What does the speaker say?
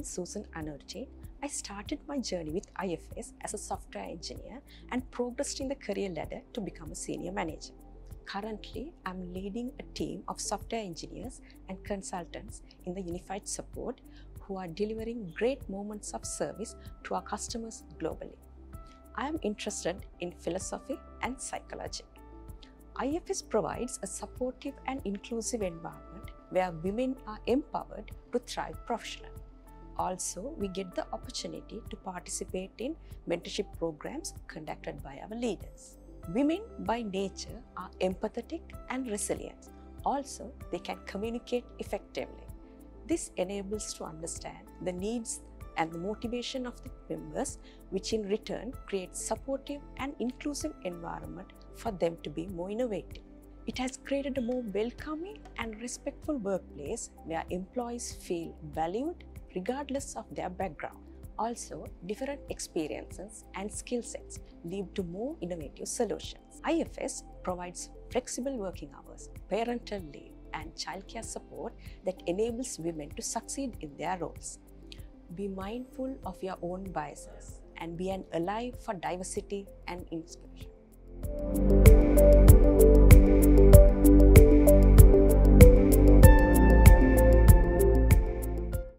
Susan Anurdeen. I started my journey with IFS as a software engineer and progressed in the career ladder to become a senior manager. Currently, I'm leading a team of software engineers and consultants in the unified support who are delivering great moments of service to our customers globally. I am interested in philosophy and psychology. IFS provides a supportive and inclusive environment where women are empowered to thrive professionally. Also, we get the opportunity to participate in mentorship programs conducted by our leaders. Women by nature are empathetic and resilient. Also, they can communicate effectively. This enables to understand the needs and the motivation of the members, which in return creates supportive and inclusive environment for them to be more innovative. It has created a more welcoming and respectful workplace where employees feel valued regardless of their background. Also, different experiences and skill sets lead to more innovative solutions. IFS provides flexible working hours, parental leave, and childcare support that enables women to succeed in their roles. Be mindful of your own biases and be an ally for diversity and inclusion.